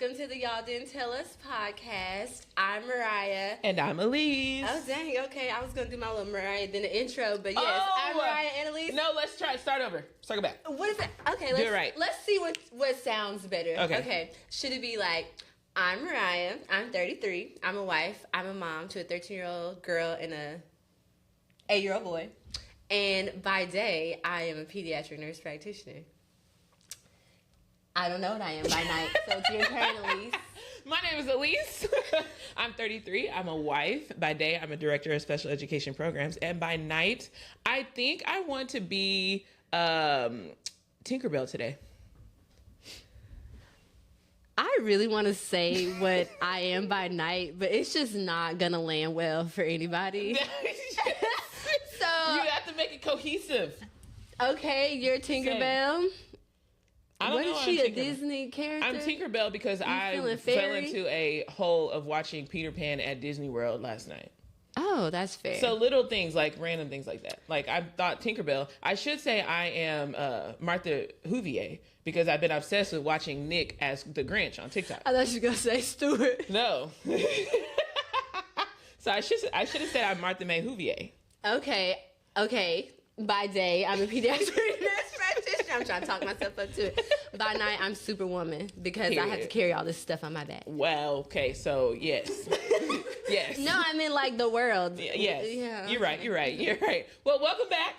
welcome to the Y'all Didn't Tell Us podcast. I'm Mariah. And I'm Alysse. Oh, dang. Okay, I was going to do my little Mariah then the intro, but yes, I'm Mariah and Alysse. No, let's try. Start over. Circle back. What is that? Okay, do it right. Let's see what sounds better. Okay. Should it be like, I'm Mariah, I'm 33, I'm a wife, I'm a mom to a 13-year-old girl and a 8-year-old boy, and by day, I am a pediatric nurse practitioner. I don't know what I am by night, so it's your turn, Alysse. My name is Alysse. I'm 33. I'm a wife. By day, I'm a director of special education programs. And by night, I think I want to be Tinkerbell today. I really want to say what I am by night, but it's just not going to land well for anybody. So you have to make it cohesive. Okay, you're Tinkerbell. What is she, a Disney character? I'm Tinkerbell because I fell into a hole of watching Peter Pan at Disney World last night. Oh, that's fair. So little things, like random things like that. Like I thought Tinkerbell. I should say I am Martha Huvier because I've been obsessed with watching Nick as the Grinch on TikTok. I thought you were going to say Stewart. No. So I should have said I'm Martha May Huvier. Okay. By day, I'm a pediatric nurse practitioner. I'm trying to talk myself up to it. By night, I'm Superwoman because I have to carry all this stuff on my back. Well, okay, so yes. Yes. No, I mean like the world. Yes. Yeah. You're right. Well, welcome back.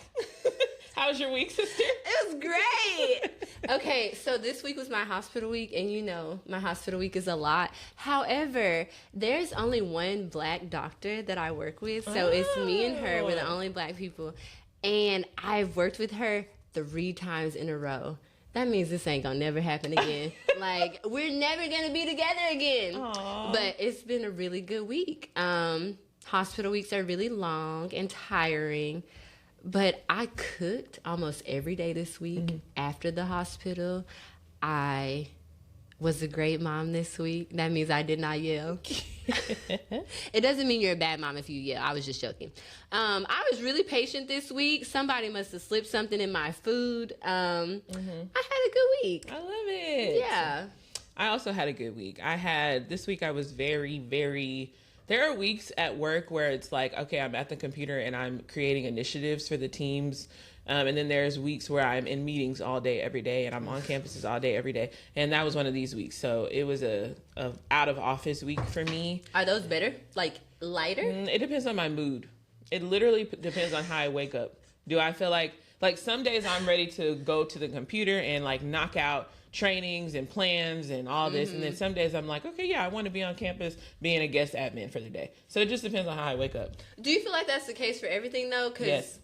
How was your week, sister? It was great. Okay, so this week was my hospital week, and you know my hospital week is a lot. However, there's only one black doctor that I work with, so it's me and her. We're the only black people. And I've worked with her 3 times in a row. That means this ain't gonna never happen again. Like, we're never gonna be together again. Aww. But it's been a really good week. Hospital weeks are really long and tiring. But I cooked almost every day this week after the hospital. I was a great mom this week. That means I did not yell. It doesn't mean you're a bad mom if you yell. I was just joking. I was really patient this week. Somebody must have slipped something in my food. I had a good week. I love it. Yeah. I also had a good week. This week I was very, very... There are weeks at work where it's like, okay, I'm at the computer and I'm creating initiatives for the teams. And then there's weeks where I'm in meetings all day, every day, and I'm on campuses all day, every day. And that was one of these weeks. So it was a out of office week for me. Are those better? Like lighter? It depends on my mood. It literally depends on how I wake up. Do I feel like some days I'm ready to go to the computer and like knock out trainings and plans and all this. And then some days I'm like, okay, yeah, I want to be on campus being a guest admin for the day. So it just depends on how I wake up. Do you feel like that's the case for everything though? Yes.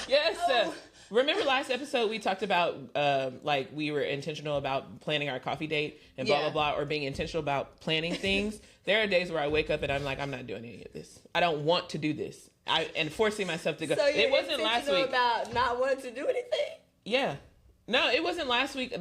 Yes. Oh. Remember last episode we talked about like we were intentional about planning our coffee date and blah, blah, blah, or being intentional about planning things. There are days where I wake up and I'm like, I'm not doing any of this. I don't want to do this. And forcing myself to go. So it wasn't last week. About not wanting to do anything? Yeah. No, it wasn't last week.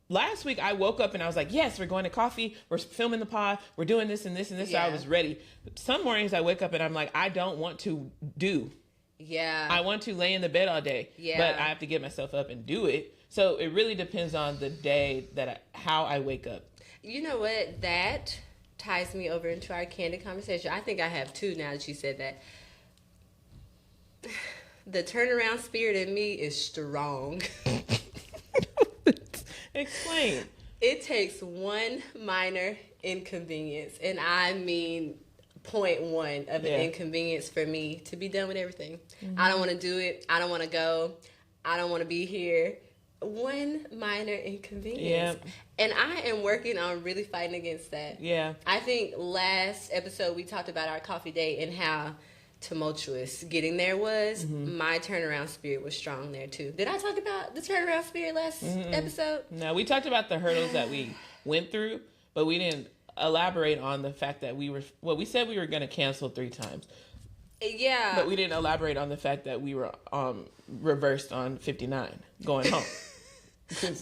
Last week I woke up and I was like, yes, we're going to coffee. We're filming the pod. We're doing this and this and this. Yeah. So I was ready. Some mornings I wake up and I'm like, I don't want to do. Yeah. I want to lay in the bed all day. Yeah. But I have to get myself up and do it. So it really depends on the day how I wake up. You know what? That ties me over into our candid conversation. I think I have 2 now that you said that. The turnaround spirit in me is strong. Explain. It takes one minor inconvenience, and I mean 0.1 of an inconvenience for me to be done with everything. I don't want to do it. I don't want to go. I don't want to be here. One minor inconvenience. Yeah. And I am working on really fighting against that. Yeah. I think last episode we talked about our coffee date and how tumultuous getting there was. My turnaround spirit was strong there too. Did I talk about the turnaround spirit last episode? No, we talked about the hurdles that we went through, but we didn't elaborate on the fact that we said we were going to cancel 3 times. Yeah. But we didn't elaborate on the fact that we were reversed on 59 going home.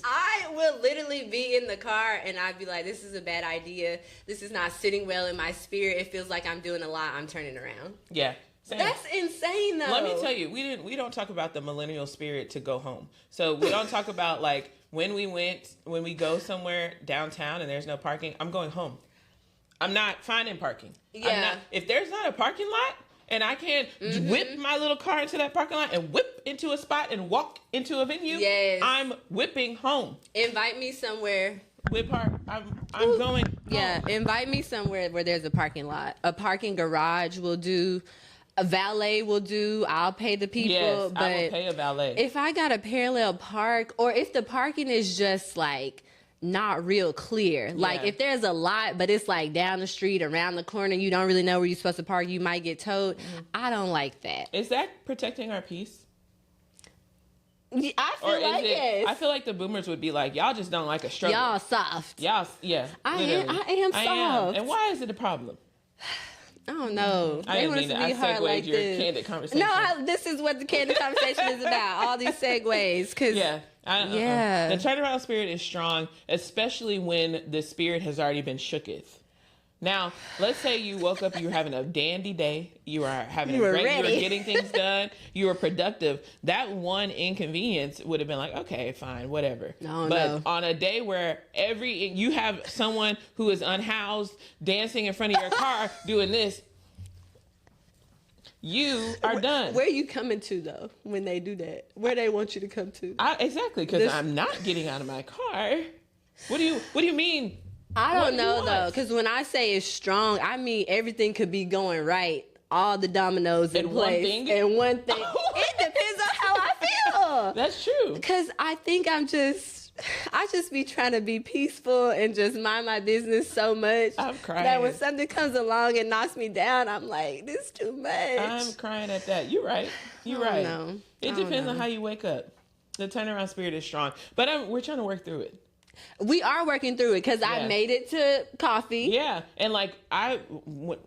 I will literally be in the car and I'd be like, this is a bad idea. This is not sitting well in my spirit. It feels like I'm doing a lot. I'm turning around. Yeah. Same. That's insane though. Let me tell you, we don't talk about the millennial spirit to go home. So we don't talk about like when we go somewhere downtown and there's no parking, I'm going home. I'm not finding parking. Yeah. If there's not a parking lot and I can whip my little car into that parking lot and whip into a spot and walk into a venue, yes, I'm whipping home. Invite me somewhere. I'm going home. Yeah, invite me somewhere where there's a parking lot. A parking garage will do. A valet will do. I'll pay the people. Yes, but I will pay a valet. If I got a parallel park, or if the parking is just like not real clear, like if there's a lot, but it's like down the street, around the corner, you don't really know where you're supposed to park, you might get towed. I don't like that. Is that protecting our peace? I feel like yes. I feel like the boomers would be like, y'all just don't like a struggle. Y'all soft. Y'all, yeah. I am soft. And why is it a problem? I don't know. I didn't mean that. I segued your candid conversation. No, this is what the candid conversation is about. All these segues. The turnaround spirit is strong, especially when the spirit has already been shooketh. Now, let's say you woke up, you were having a dandy day, you were having you were getting things done, you were productive. That one inconvenience would have been like, okay, fine, whatever. But on a day where you have someone who is unhoused dancing in front of your car doing this, you are done. Where are you coming to though when they do that? Where they want you to come to? Exactly, because I'm not getting out of my car. What do you mean? I don't know though, because when I say it's strong, I mean everything could be going right, all the dominoes in place, and one thing. It depends on how I feel. That's true. Because I think I just be trying to be peaceful and just mind my business so much. I'm crying. That when something comes along and knocks me down, I'm like, this is too much. I'm crying at that. You're right. You're right. It depends on how you wake up. The turnaround spirit is strong, but we're trying to work through it. We are working through it because I made it to coffee. Yeah, and like I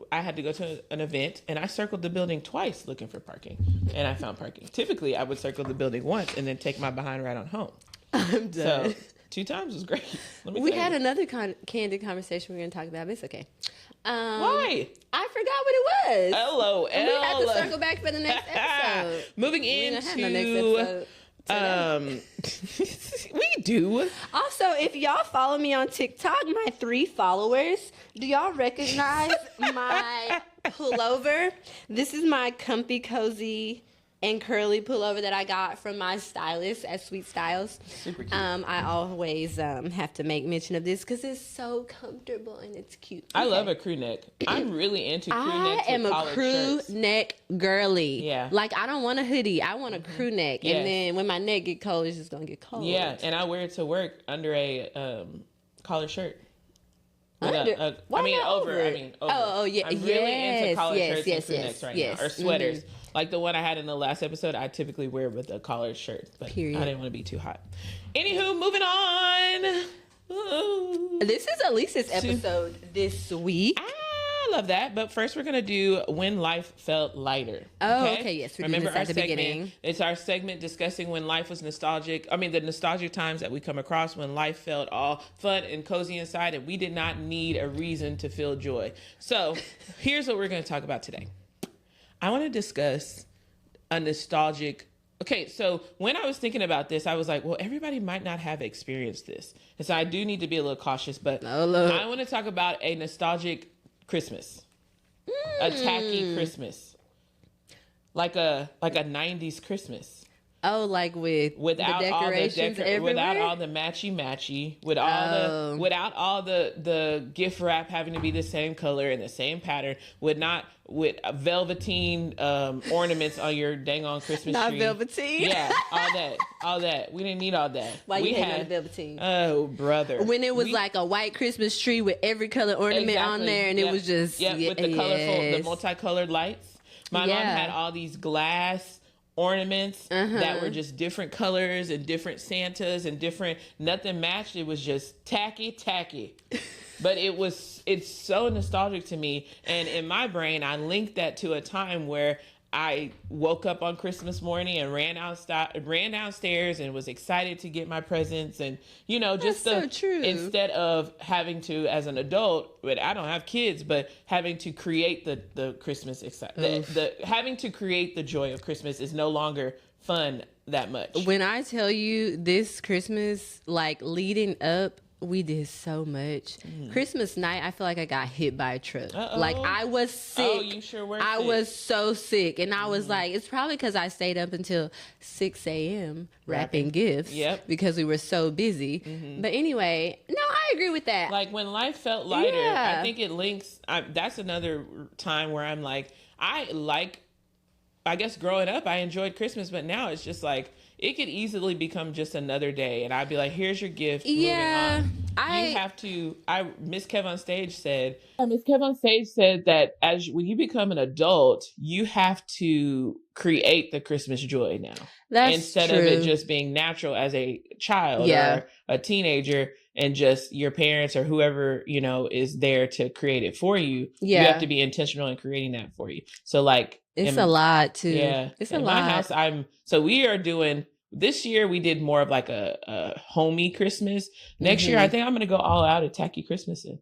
had to go to an event and I circled the building twice looking for parking, and I found parking. Typically, I would circle the building once and then take my behind right on home. I'm done. So 2 times was great. We had another candid conversation we're going to talk about, but it's okay. Why? I forgot what it was. LOL. And we have to circle back for the next episode. Moving into... we do. Also, if y'all follow me on TikTok, my 3 followers, do y'all recognize my pullover? This is my comfy, cozy, and curly pullover that I got from my stylist at Sweet Styles. Super cute. I always have to make mention of this because it's so comfortable and it's cute. I love a crew neck. I'm really into crew necks. I am a crew neck girly. Yeah. Like, I don't want a hoodie. I want a crew neck. Yes. And then when my neck get cold, it's just going to get cold. Yeah, and I wear it to work under a collared shirt. Over. Oh, yeah. I'm really into collared shirts and crew necks right now. Or sweaters. Mm-hmm. Like the one I had in the last episode, I typically wear with a collared shirt. But period. I didn't want to be too hot. Anywho, moving on. Ooh. This is Alysse's episode this week. I love that. But first, we're going to do When Life Felt Lighter. Oh, okay. Yes, remember our segment. Beginning. It's our segment discussing when life was nostalgic. I mean, the nostalgic times that we come across when life felt all fun and cozy inside and we did not need a reason to feel joy. So here's what we're going to talk about today. I want to discuss a nostalgic... Okay, so when I was thinking about this, I was like, well, everybody might not have experienced this. And so I do need to be a little cautious, but I want to talk about a nostalgic Christmas. A tacky Christmas. Like a 90s Christmas. Oh, like without the decorations everywhere? Without all the matchy, without all the gift wrap having to be the same color and the same pattern, with velveteen ornaments on your dang on Christmas not tree. Not velveteen. Yeah, all that. We didn't need all that. Why you hating on velveteen? Oh, brother. When it was like a white Christmas tree with every color ornament on there, and it was just with the colorful, the multicolored lights. My mom had all these glass ornaments that were just different colors and different Santas and different, nothing matched. It was just tacky. But it's so nostalgic to me. And in my brain, I linked that to a time where I woke up on Christmas morning and ran downstairs and was excited to get my presents, and so true. Instead of having to, as an adult, but I don't have kids, but having to create the Christmas having to create the joy of Christmas is no longer fun that much. When I tell you this Christmas, like leading up, we did so much. Christmas night, I feel like I got hit by a truck. Like I was sick. Oh, you sure were I sick. was so sick. And I was like, it's probably because I stayed up until 6 a.m. wrapping gifts. Yep. Because we were so busy. But anyway, no, I agree with that. Like when life felt lighter, Yeah. I think it links. That's another time where I'm like, I guess growing up, I enjoyed Christmas, but now it's just like, it could easily become just another day. And I'd be like, here's your gift. Yeah. Moving on. You have to, Miss Kev on stage said that when you become an adult, you have to create the Christmas joy now. That's instead true. of it just being natural as a child or a teenager and just your parents or whoever, is there to create it for you. Yeah. You have to be intentional in creating that for you. So like, it's a lot too. Yeah. It's a in lot. my house, so we are doing, this year we did more of like a homey Christmas. Next year, I think I'm going to go all out at tacky Christmasing.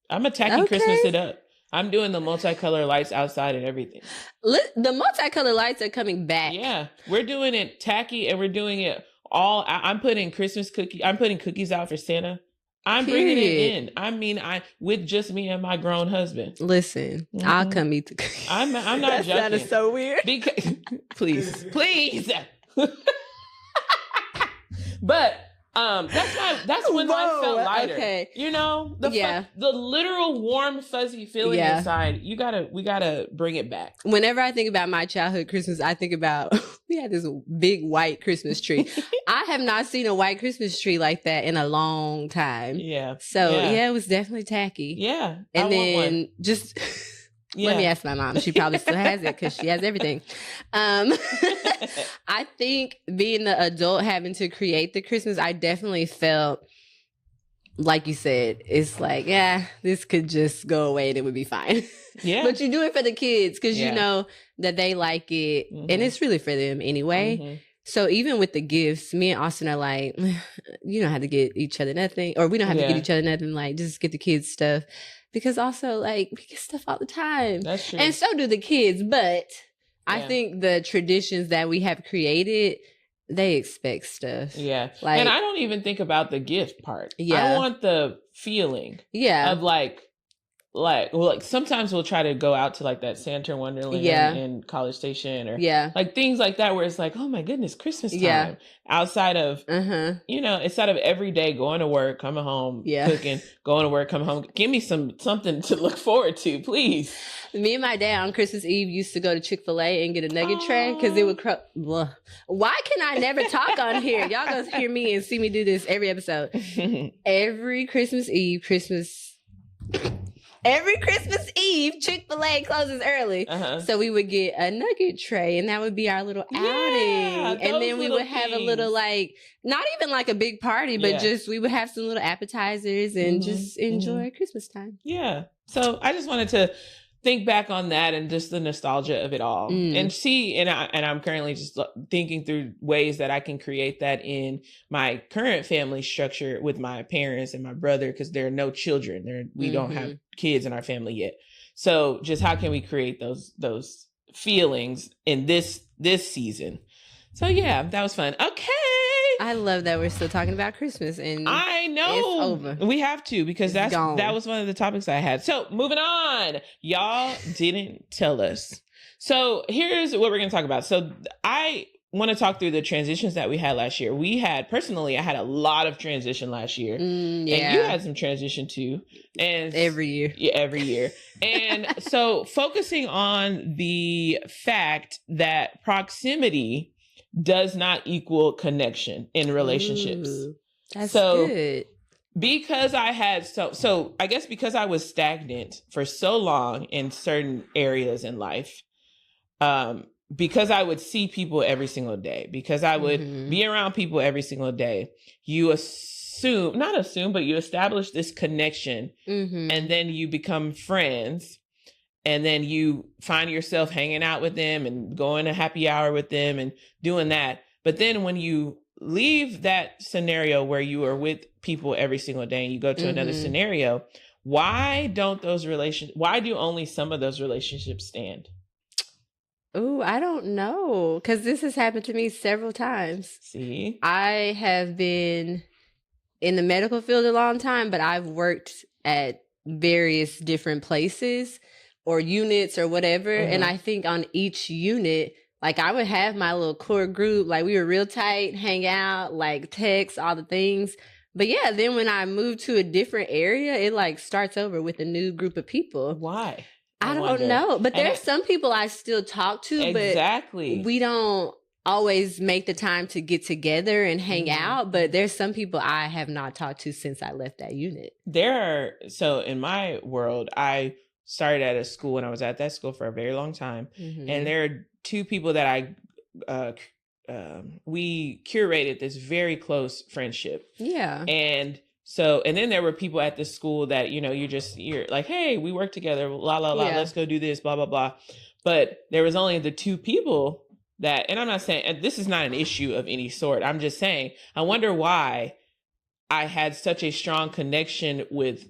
I'm a tacky Christmas it up. I'm doing the multicolor lights outside and everything. The multicolor lights are coming back. Yeah. We're doing it tacky and we're doing it all. I'm putting cookies out for Santa. I'm bringing it in. I mean, with just me and my grown husband. Listen, I'll come eat the cookies. I'm not that joking. That is so weird. Please. But that's when life felt lighter. Okay. The literal warm fuzzy feeling inside. We gotta bring it back. Whenever I think about my childhood Christmas, I think about we had this big white Christmas tree. I have not seen a white Christmas tree like that in a long time. Yeah. So it was definitely tacky. Yeah. And then just let me ask my mom. She probably still has it because she has everything. I think being the adult having to create the Christmas, I definitely felt, like you said, it's like, this could just go away and it would be fine. Yeah. But you do it for the kids because you know that they like it and it's really for them anyway. So even with the gifts, me and Austin are like, you don't have to get each other nothing, or we don't have to get each other nothing. Like, just get the kids stuff. Because also, like, we get stuff all the time. That's true. And so do the kids. But I think the traditions that we have created, they expect stuff. Yeah. Like, and I don't even think about the gift part. Yeah. I want the feeling of like sometimes we'll try to go out to like that Santa Wonderland in College Station or like things like that where it's like, oh my goodness, Christmas time. Outside of, instead of every day going to work, coming home, cooking, going to work, coming home. Give me something to look forward to, please. Me and my dad on Christmas Eve used to go to Chick-fil-A and get a nugget tray because it would Why can I never talk on here? Y'all gonna hear me and see me do this every episode. Every Christmas Eve, Chick-fil-A closes early. So we would get a nugget tray and that would be our little outing. And then we would have a little not even like a big party, but just we would have some little appetizers and just enjoy Christmas time. Yeah. So I just wanted to think back on that and just the nostalgia of it all and see, and I'm currently just thinking through ways that I can create that in my current family structure with my parents and my brother, because there are no children. We don't have kids in our family yet. So just how can we create those feelings in this season? So yeah, that was fun. Okay. I love that we're still talking about Christmas and I know it's over. We have to because that was one of the topics I had. So moving on, y'all didn't tell us. So here's what we're going to talk about. So I want to talk through the transitions that we had last year. I had a lot of transition last year. And you had some transition too. And every year. Yeah, every year. And so focusing on the fact that proximity does not equal connection in relationships. Ooh, that's good. Because I had I guess because I was stagnant for so long in certain areas in life, because I would see people every single day, because I would be around people every single day, you establish this connection and then you become friends. And then you find yourself hanging out with them and going to happy hour with them and doing that. But then when you leave that scenario where you are with people every single day and you go to another scenario, why do only some of those relationships stand? Ooh, I don't know. Because this has happened to me several times. See? I have been in the medical field a long time, but I've worked at various different places or units or whatever. And I think on each unit, like I would have my little core group, like we were real tight, hang out, like text, all the things. But yeah, then when I moved to a different area, it like starts over with a new group of people. Why? I don't know. But there's some people I still talk to, exactly. But we don't always make the time to get together and hang out. But there's some people I have not talked to since I left that unit. So in my world, I started at a school and I was at that school for a very long time. And there are two people that we curated this very close friendship. Yeah. And then there were people at the school that, you know, you're like, hey, we work together, la, la, la, let's go do this, blah, blah, blah. But there was only the two people that, and I'm not saying, and this is not an issue of any sort. I'm just saying, I wonder why I had such a strong connection with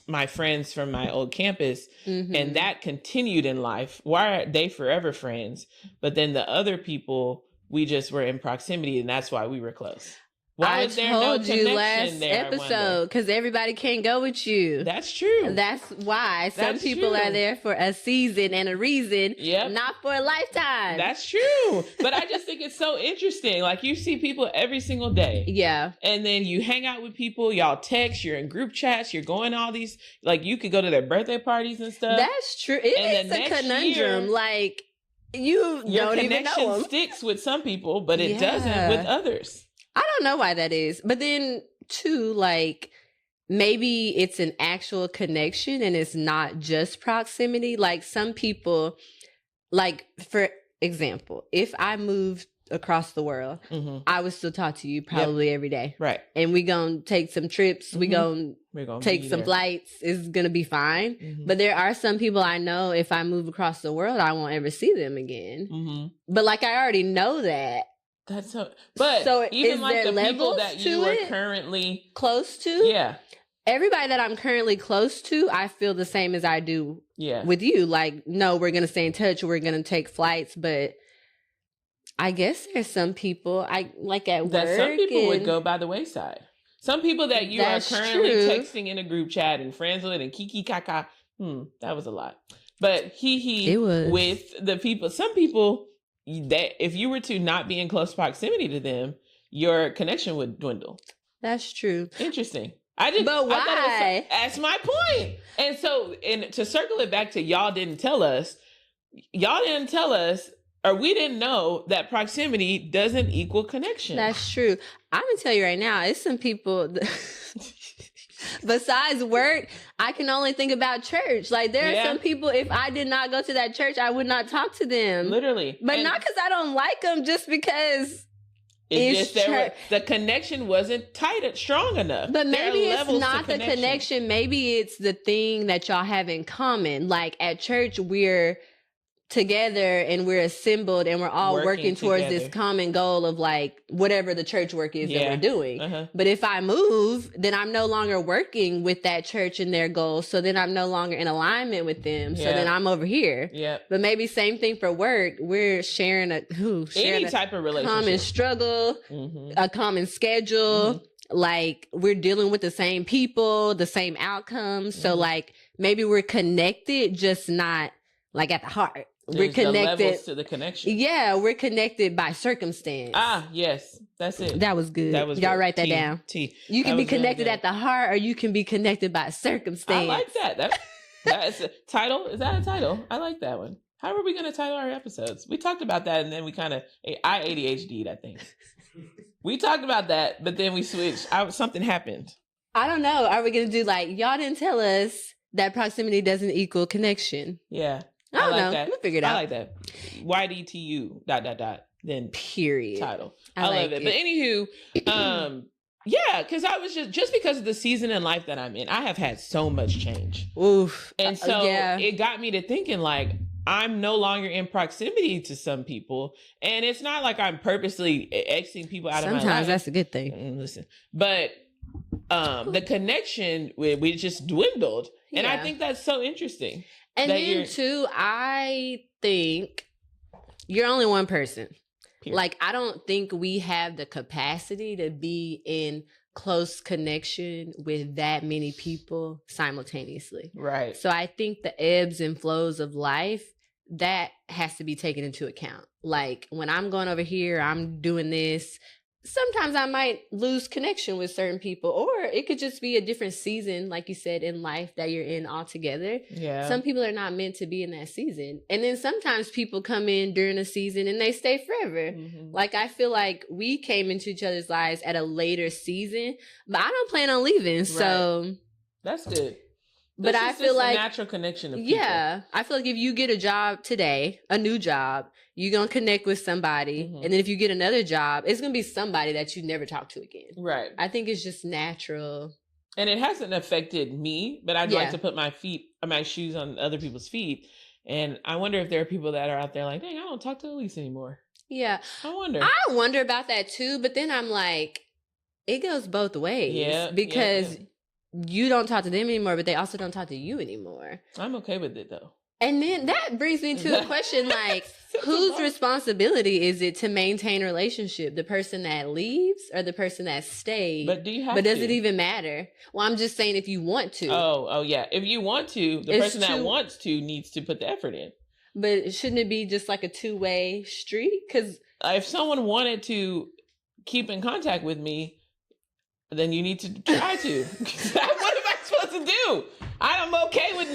my friends from my old campus, and that continued in life. Why are they forever friends? But then the other people, we just were in proximity, and that's why we were close. Why was there no connection last there, episode because everybody can't go with you. That's true. That's why some people are there for a season and a reason, not for a lifetime. That's true. But I just think it's so interesting. Like you see people every single day. Yeah. And then you hang out with people, y'all text, you're in group chats, you're going all these, like you could go to their birthday parties and stuff. That's true. It is a conundrum. Like you don't even know them. Your connection sticks with some people, but it doesn't with others. I don't know why that is. But then, too, like, maybe it's an actual connection and it's not just proximity. Like, some people, like, for example, if I moved across the world, I would still talk to you probably every day. Right. And we gonna take some trips. We're gonna take some flights. It's gonna be fine. But there are some people I know if I move across the world, I won't ever see them again. But, like, I already know that. That's so, but so even like the people that you are currently close to, everybody that I'm currently close to, I feel the same as I do with you. Like, no, we're gonna stay in touch. We're gonna take flights, but I guess there's some people I like at work that some people would go by the wayside. Some people that you are currently texting in a group chat and friends with and kiki kaka. That was a lot, but with the people. Some people. That if you were to not be in close proximity to them, your connection would dwindle. That's true. Interesting. But why? That's my point. And so, and to circle it back to y'all didn't tell us, or we didn't know that proximity doesn't equal connection. That's true. I'm gonna tell you right now, it's some people. Besides work, I can only think about church. Like there are some people, if I did not go to that church, I would not talk to them. Literally. But not because I don't like them, just because the connection wasn't strong enough. But maybe it's not the connection. Maybe it's the thing that y'all have in common. Like at church, we're together and we're assembled and we're all working towards this common goal of like whatever the church work is that we're doing. But if I move, then I'm no longer working with that church and their goals. So then I'm no longer in alignment with them. So then I'm over here. But maybe same thing for work. We're sharing any type of relationship, common struggle, a common schedule. Like we're dealing with the same people, the same outcomes. So like maybe we're connected, just not like at the heart. We're connected the levels to the connection. Yeah, we're connected by circumstance. Yes, that's it. That was good. Y'all write that down. You can be connected at the heart, or you can be connected by circumstance. I like that. That's a title. Is that a title? I like that one. How are we going to title our episodes? We talked about that, and then we I ADHD'd, I think. We talked about that, but then we switched. Something happened. I don't know. Are we going to do like y'all didn't tell us that proximity doesn't equal connection? Yeah. I don't know. That. We'll figure it out. I like that. YDTU ... Then period. Title. I love it. But anywho, because I was just because of the season in life that I'm in, I have had so much change. Oof. And so it got me to thinking like I'm no longer in proximity to some people, and it's not like I'm purposely exiting people out of my life. Sometimes that's a good thing. Listen, but the connection we just dwindled, and I think that's so interesting. And then too, I think You're only one person. Period. Like, I don't think we have the capacity to be in close connection with that many people simultaneously. Right. So I think the ebbs and flows of life, that has to be taken into account. Like, when I'm going over here, I'm doing this. Sometimes I might lose connection with certain people, or it could just be a different season, like you said, in life that you're in altogether. Yeah. Some people are not meant to be in that season. And then sometimes people come in during a season and they stay forever. Mm-hmm. Like, I feel like we came into each other's lives at a later season, but I don't plan on leaving. Right. So that's good. But I feel like a natural connection of people. Yeah. I feel like if you get a job today, a new job, you're going to connect with somebody. Mm-hmm. And then if you get another job, it's going to be somebody that you never talk to again. Right. I think it's just natural. And it hasn't affected me, but I'd like to put my shoes on other people's feet. And I wonder if there are people that are out there like, dang, I don't talk to Alysse anymore. Yeah. I wonder about that too. But then I'm like, it goes both ways. Yeah. Because you don't talk to them anymore, but they also don't talk to you anymore. I'm okay with it though. And then that brings me to a question like, whose responsibility is it to maintain a relationship? The person that leaves or the person that stayed? But do you have But does it even matter? Well, I'm just saying if you want to. Oh yeah. If you want to, the person that wants to needs to put the effort in. But shouldn't it be just like a two-way street? Because if someone wanted to keep in contact with me, then you need to try to. What am I supposed to do? I'm okay with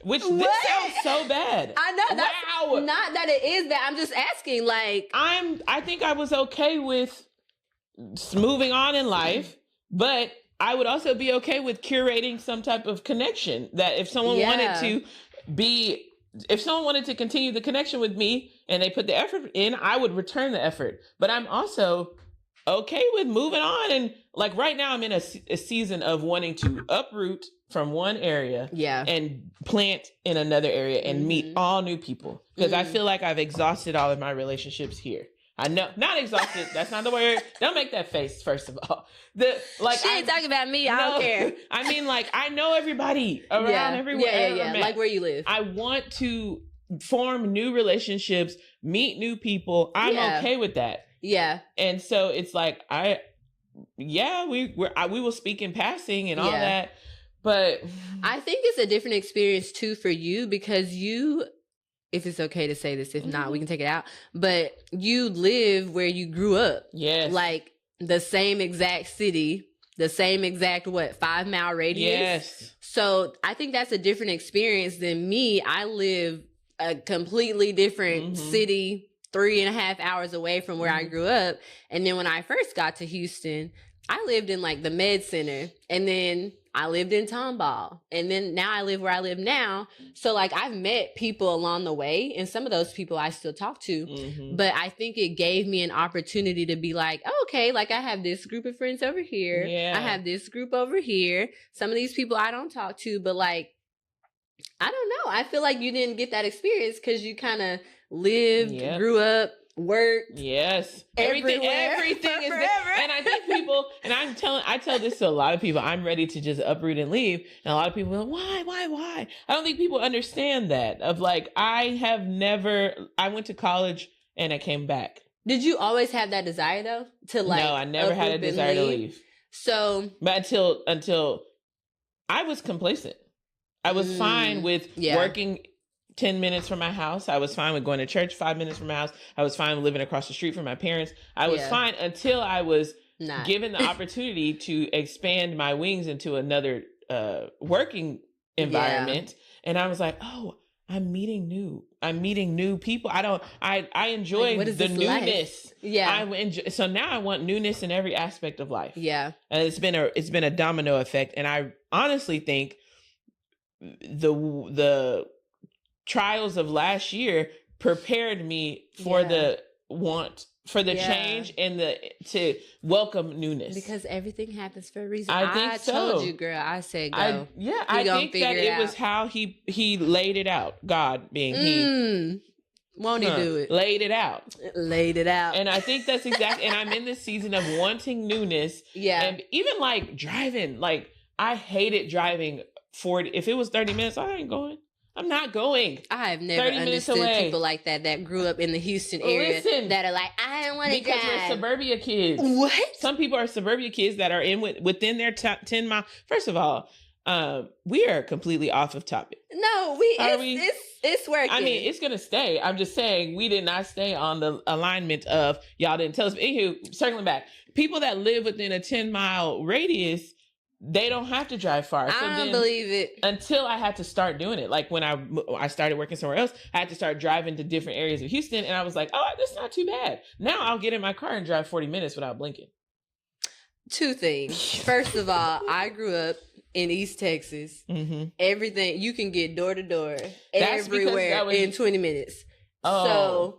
which this sounds so bad. I know. That's not that it is that. I'm just asking, like. I think I was okay with moving on in life, but I would also be okay with curating some type of connection that if someone wanted to continue the connection with me and they put the effort in, I would return the effort. But I'm also okay with moving on. And like right now I'm in a season of wanting to uproot from one area and plant in another area and meet all new people. Because I feel like I've exhausted all of my relationships here. I know, not exhausted. That's not the word. Don't make that face, first of all. She ain't talking about me. I don't care. I mean, like, I know everybody around everywhere. Yeah. Like where you live. I want to form new relationships, meet new people. I'm okay with that. Yeah. And so it's like, we will speak in passing and all that. But I think it's a different experience too for you because you, if it's okay to say this, if not, we can take it out. But you live where you grew up. Yes. Like the same exact city, the same exact 5-mile radius. Yes. So I think that's a different experience than me. I live a completely different city, 3.5 hours away from where I grew up. And then when I first got to Houston, I lived in like the Med Center, and then I lived in Tomball, and then now I live where I live now. So like I've met people along the way, and some of those people I still talk to, but I think it gave me an opportunity to be like, oh, okay, like I have this group of friends over here. Yeah. I have this group over here. Some of these people I don't talk to, but like, I don't know. I feel like you didn't get that experience because you kind of lived, grew up, worked. Yes. Everything is there. And I think people, and I tell this to a lot of people, I'm ready to just uproot and leave. And a lot of people are like, why? I don't think people understand that of like, I went to college and I came back. Did you always have that desire though? To like, no, I never had a desire to leave. So, but until I was complacent. I was fine with working 10 minutes from my house. I was fine with going to church 5 minutes from my house. I was fine with living across the street from my parents. I was fine until I was given the opportunity to expand my wings into another working environment. And I was like, oh, I'm meeting new people. I enjoy the newness. Life? Yeah. So now I want newness in every aspect of life. Yeah. And it's been a domino effect. And I honestly think the trials of last year prepared me for the change and to welcome newness. Because everything happens for a reason. I think so. I told you, girl. I said go. I think that it was how he laid it out. God being he. Won't he do it? Laid it out. And I think that's exactly, and I'm in this season of wanting newness. Yeah. And even like driving, like I hated driving 40. If it was 30 minutes, I ain't going. I'm not going. I have never understood people like that grew up in the Houston area that are like, I don't want to drive. Because we're suburbia kids. What? Some people are suburbia kids that are within their 10 mile. First of all, we are completely off of topic. No, it's working. I mean, it's going to stay. I'm just saying we did not stay on the alignment of y'all didn't tell us. Anywho, circling back, people that live within a 10-mile radius, they don't have to drive far. So I don't believe it. Until I had to start doing it. Like when I started working somewhere else, I had to start driving to different areas of Houston. And I was like, oh, that's not too bad. Now I'll get in my car and drive 40 minutes without blinking. Two things. First of all, I grew up in East Texas. Mm-hmm. Everything, you can get door to door everywhere in 20 minutes. Oh. So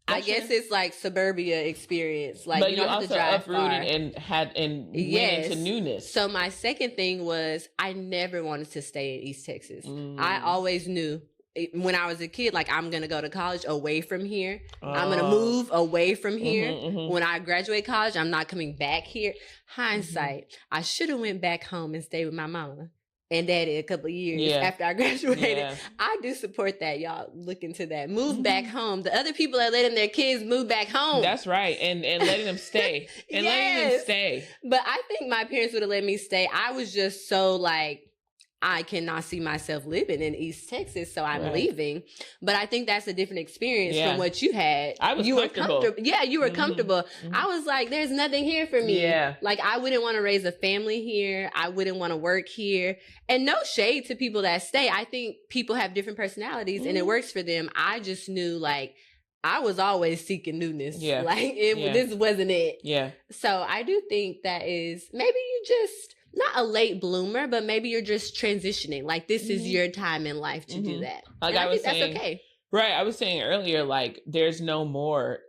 I guess it's like suburbia experience. Like, but you don't have to drive far. And went into newness. So my second thing was I never wanted to stay in East Texas. I always knew when I was a kid, like, I'm going to go to college away from here. I'm going to move away from here. When I graduate college, I'm not coming back here. Hindsight, I should have went back home and stayed with my mama and daddy a couple of years after I graduated. Yeah. I do support that. Y'all look into that. Move back home. The other people are letting their kids move back home. That's right. And letting them stay. And letting them stay. But I think my parents would have let me stay. I was just so like, I cannot see myself living in East Texas, so I'm leaving. But I think that's a different experience from what you had. I was comfortable. Yeah, you were comfortable. I was like, there's nothing here for me. Yeah. Like, I wouldn't want to raise a family here. I wouldn't want to work here. And no shade to people that stay. I think people have different personalities and it works for them. I just knew, like, I was always seeking newness. Yeah. Like, this wasn't it. Yeah. So I do think that is, maybe you just... not a late bloomer, but maybe you're just transitioning. Like, this is your time in life to do that. Like, I think that's okay. Right. I was saying earlier, like, there's no more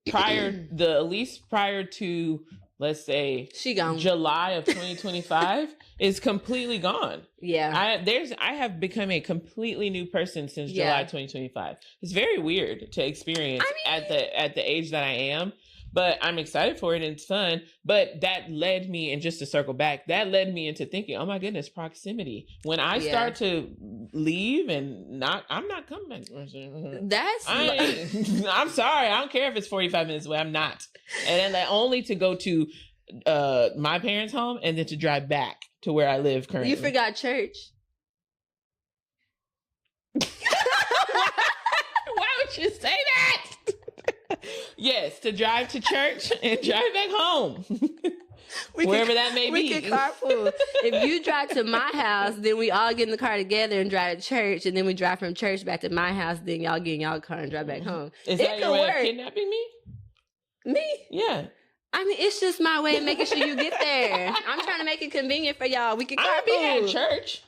prior to, let's say, she gone. July of 2025 is completely gone. Yeah. I have become a completely new person since July 2025. It's very weird to experience at the age that I am. But I'm excited for it and it's fun. But that led me, and just to circle back, that led me into thinking, oh my goodness, proximity. When I start to leave and I'm not coming back. I'm sorry. I don't care if it's 45 minutes away. I'm not. And then only to go to my parents' home and then to drive back to where I live currently. You forgot church. Why would you say that? Yes, to drive to church and drive back home. Wherever that may be. We can carpool. If you drive to my house, then we all get in the car together and drive to church, and then we drive from church back to my house, then y'all get in y'all car and drive back home. Is that your way of kidnapping me? Me? Yeah. I mean, it's just my way of making sure you get there. I'm trying to make it convenient for y'all. We can carpool. I'll be at church.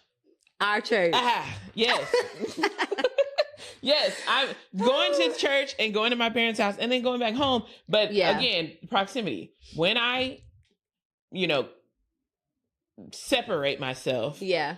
Our church. Yes. Yes, I'm going to church and going to my parents' house and then going back home. But again, proximity. When I, separate myself. Yeah.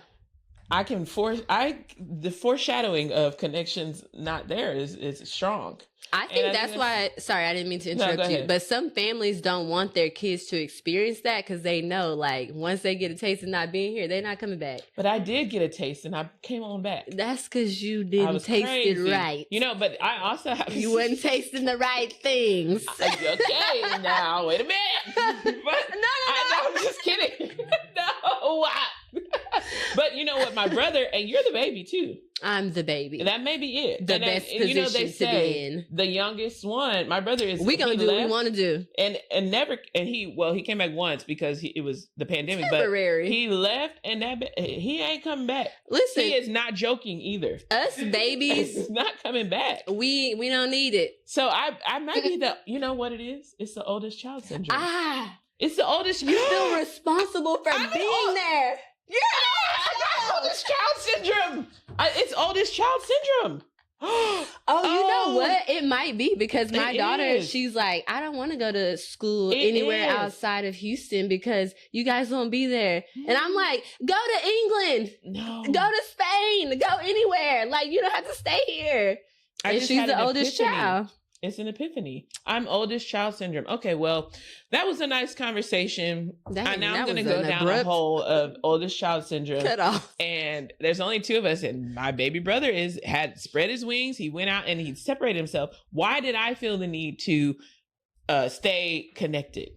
I can the foreshadowing of connections not there is strong. I think that's why, sorry, I didn't mean to interrupt you, but some families don't want their kids to experience that because they know, like, once they get a taste of not being here, they're not coming back. But I did get a taste and I came on back. That's because you didn't taste it right. But I also have... You wasn't tasting the right things. Okay, now, wait a minute. But no, I'm just kidding. No, but you know what, my brother, and you're the baby too. I'm the baby. That may be it. The best position they say, to be in. The youngest one, my brother is. We gonna do what we want to do. And he came back once because it was the pandemic. Temporary. But he left, and he ain't coming back. Listen, he is not joking either. Us babies, it's not coming back. We don't need it. So I might be the. You know what it is? It's the oldest child syndrome. It's the oldest. You feel responsible for being there. Yeah, I got oldest child syndrome. It's oldest child syndrome. You know what? It might be because my daughter, she's like, I don't want to go to school anywhere outside of Houston because you guys won't be there. And I'm like, go to England. No. Go to Spain. Go anywhere. Like, you don't have to stay here. And she's the oldest child. It's an epiphany. I'm oldest child syndrome. Okay, well, that was a nice conversation. Dang, now I'm going to go down a hole of oldest child syndrome. Cut off. And there's only two of us, and my baby brother had spread his wings. He went out and he separated himself. Why did I feel the need to stay connected?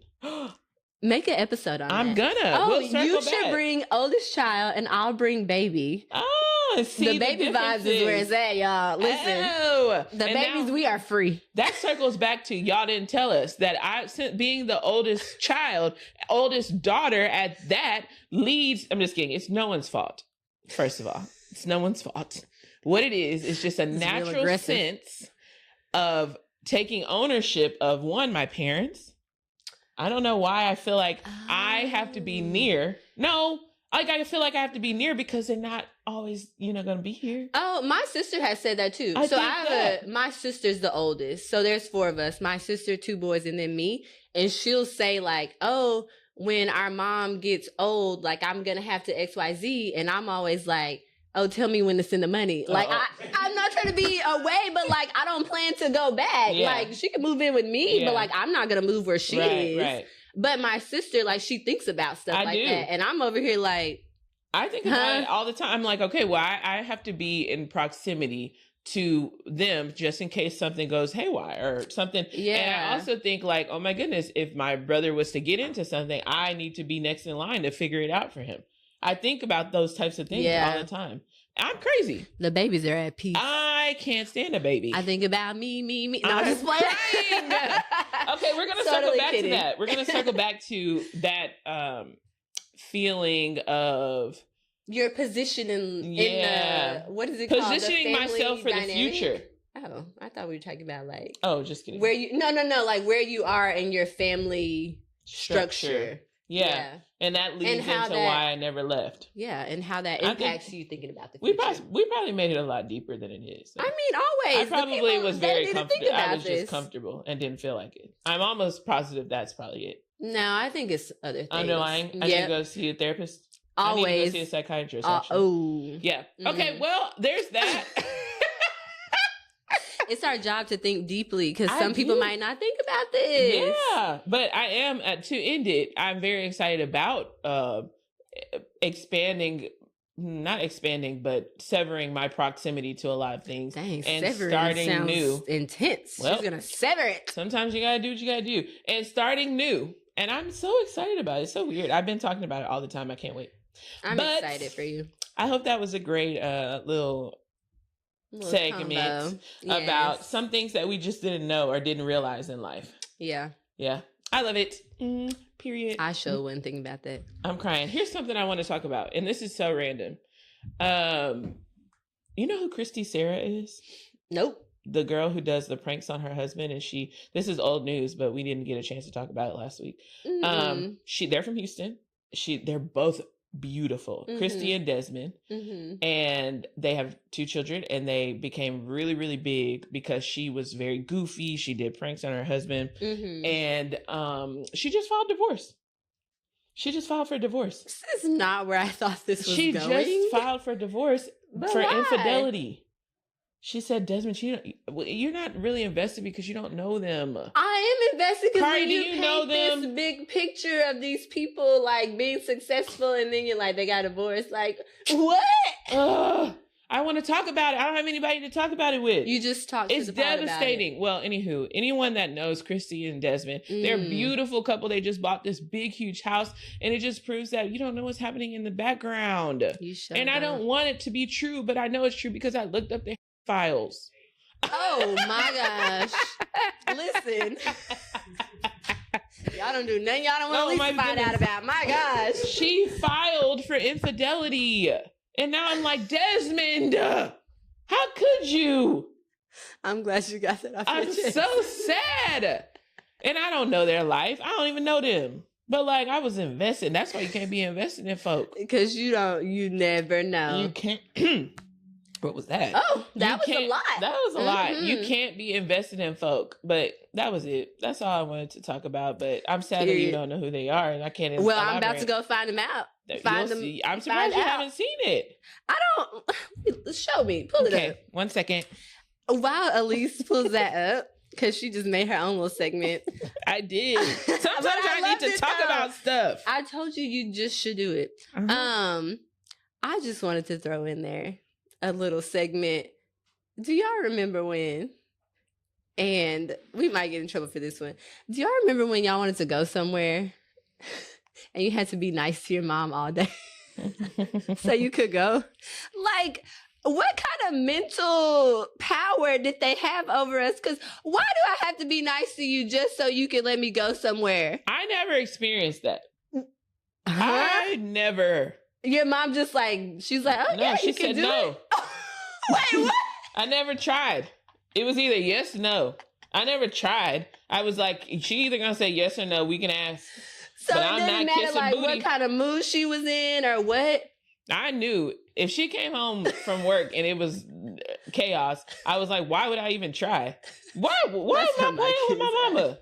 Make an episode on I'm that. gonna. Oh, we'll you should bring oldest child, and I'll bring baby. Oh, see the baby vibes is where it's at, y'all. Listen, the babies, now, we are free. That circles back to y'all didn't tell us that being the oldest child, oldest daughter at that leads. I'm just kidding. It's no one's fault. First of all, it's no one's fault. What it is just a natural sense of taking ownership of my parents. I don't know why I feel like I have to be near. No, I feel like I have to be near because they're not always, going to be here. Oh, my sister has said that too. My sister's the oldest. So there's 4 of us, my sister, 2 boys, and then me. And she'll say like, oh, when our mom gets old, like I'm going to have to XYZ. And I'm always like, oh, tell me when to send the money. Like, I'm not trying to be away, but like, I don't plan to go back. Yeah. Like, she can move in with me, but like, I'm not going to move where she is. Right. But my sister, like, she thinks about stuff that. And I'm over here like, I think about it all the time. I'm like, okay, well, I have to be in proximity to them just in case something goes haywire or something. Yeah. And I also think like, oh my goodness, if my brother was to get into something, I need to be next in line to figure it out for him. I think about those types of things all the time. I'm crazy. The babies are at peace. I can't stand a baby. I think about me. No, I'm just playing. Okay, we're going to circle back to that. We're going to circle back to that feeling of... Your position in the... What is it called? Positioning myself for the future. Oh, I thought we were talking about like... Oh, just kidding. Where you... No. Like where you are in your family structure. Yeah. And that leads into why I never left. Yeah, and how that impacts you thinking about the future. We probably made it a lot deeper than it is. So. I mean, always. I probably was very comfortable. I was just comfortable and didn't feel like it. I'm almost positive that's probably it. No, I think it's other things. Underlying. I need to go see a therapist. Always. I need to go see a psychiatrist, actually. Yeah. Mm-hmm. Okay, well, there's that. It's our job to think deeply because some people might not think about this. Yeah, but I am, to end it, I'm very excited about severing my proximity to a lot of things. Dang, and starting new. Intense. Well, she's going to sever it. Sometimes you got to do what you got to do. And starting new. And I'm so excited about it. It's so weird. I've been talking about it all the time. I can't wait. I'm excited for you. I hope that was a great little segment about some things that we just didn't know or didn't realize in life. Yeah. I love it. Period. I sure wouldn't think about that. I'm crying. Here's something I want to talk about, and this is so random. You know who Christy Sarah is? Nope. The girl who does the pranks on her husband, and this is old news, but we didn't get a chance to talk about it last week. Mm-hmm. They're from Houston. They're both beautiful, mm-hmm. Christy and Desmond, mm-hmm. and they have 2 children, and they became really, really big because she was very goofy. She did pranks on her husband, mm-hmm. and she just filed divorce. She just filed for divorce. This is not where I thought this was going. She just filed for divorce for infidelity. She said, Desmond, you're not really invested because you don't know them. I am invested because when you know paint this big picture of these people like being successful and then you're like, they got divorced. Like, what? I want to talk about it. I don't have anybody to talk about it with. You just talk to the pod about it. It's devastating. Well, anywho, anyone that knows Christy and Desmond, they're a beautiful couple. They just bought this big, huge house, and it just proves that you don't know what's happening in the background. And I don't want it to be true, but I know it's true because I looked up their files. Oh my gosh. Listen. Y'all don't do nothing y'all don't want to find out about. My gosh. She filed for infidelity. And now I'm like, Desmond, how could you? I'm glad you got that off your chest. I'm so sad. And I don't know their life. I don't even know them. But like, I was invested. That's why you can't be invested in folk. Because you never know. You can't. What was that? Oh, that was a lot. That was a lot. You can't be invested in folk. But that was it. That's all I wanted to talk about. But I'm sad that you don't know who they are, and I can't. Well, I'm about to go find them out. See. I'm surprised you haven't seen it. I don't. Show me. Pull it up. 1 second. While Alysse pulls that up, because she just made her own little segment. I did. Sometimes I need to talk about stuff. I told you just should do it. I just wanted to throw in there a little segment. Do y'all remember when? And we might get in trouble for this one. Do y'all remember when y'all wanted to go somewhere and you had to be nice to your mom all day so you could go? Like, what kind of mental power did they have over us? Because why do I have to be nice to you just so you can let me go somewhere? I never experienced that. I never. Your mom just like, she's like, oh, no, yeah, she you can said do no. it. Wait, what? I never tried. It was either yes or no. I never tried. I was like, she either gonna say yes or no. We can ask. So but it I'm didn't not matter kissing like booty. what kind of mood she was in or what. I knew if she came home from work and it was chaos, I was like, why would I even try? Why am I playing with my mama?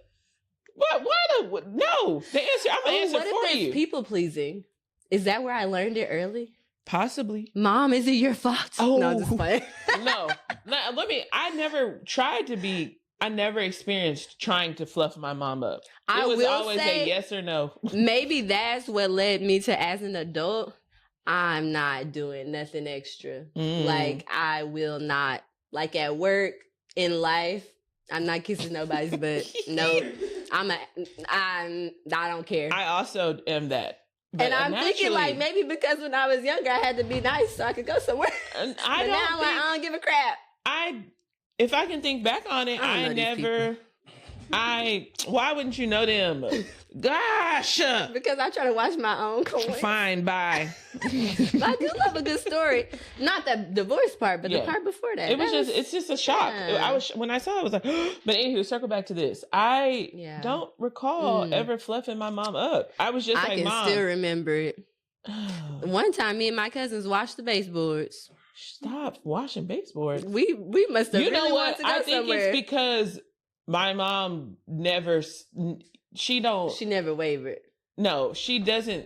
No. The answer, I'm gonna answer what for if you. People pleasing. Is that where I learned it early? Possibly. Mom, is it your fault? Oh. No, I'm just playing. No. I never tried to be, I never experienced trying to fluff my mom up. It was always a yes or no. Maybe that's what led me to, as an adult, I'm not doing nothing extra. Like, I will not, like at work, in life, I'm not kissing nobody's butt. No, I don't care. I also am that. But and I'm thinking like maybe because when I was younger, I had to be nice so I could go somewhere. I don't give a crap. If I can think back on it, why wouldn't you know them? Gosh. Because I try to watch my own coins. Fine, bye. But I do love a good story. Not the divorce part, but the part before that. It's just a shock. Yeah. When I saw it, I was like, but anywho, circle back to this. I don't recall ever fluffing my mom up. I was just like, Mom. I can still remember it. One time, me and my cousins washed the baseboards. Stop washing baseboards. We must have. You know what? I think somewhere. It's because my mom she never wavered. No, she doesn't.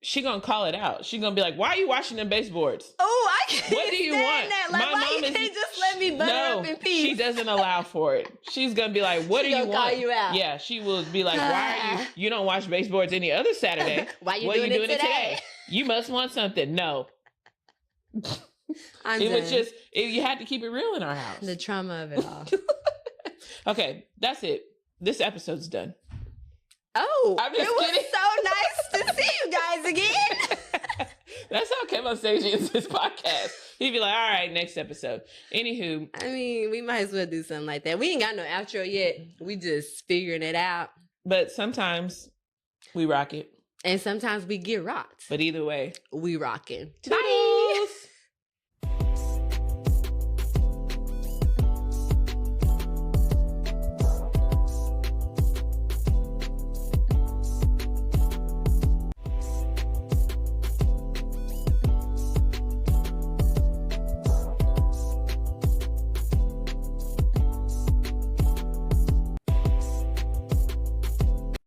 She gonna call it out. She gonna be like, "Why are you washing them baseboards?" Oh, I can't. What do you want? That. Like, why you can't just let me butter up in peace? She doesn't allow for it. She's gonna be like, "What do you want?" Call you out. Yeah, she will be like, "Why are you don't wash baseboards any other Saturday? Why what doing are you doing it today? You must want something." No. It was just you had to keep it real in our house. The trauma of it all. Okay, that's it. This episode's done. Oh, I'm just kidding. Was so nice to see you guys again. That's how Kevin Sage ends his podcast. He'd be like, all right, next episode. Anywho. I mean, we might as well do something like that. We ain't got no outro yet. We just figuring it out. But sometimes we rock it. And sometimes we get rocked. But either way, we rocking. Bye.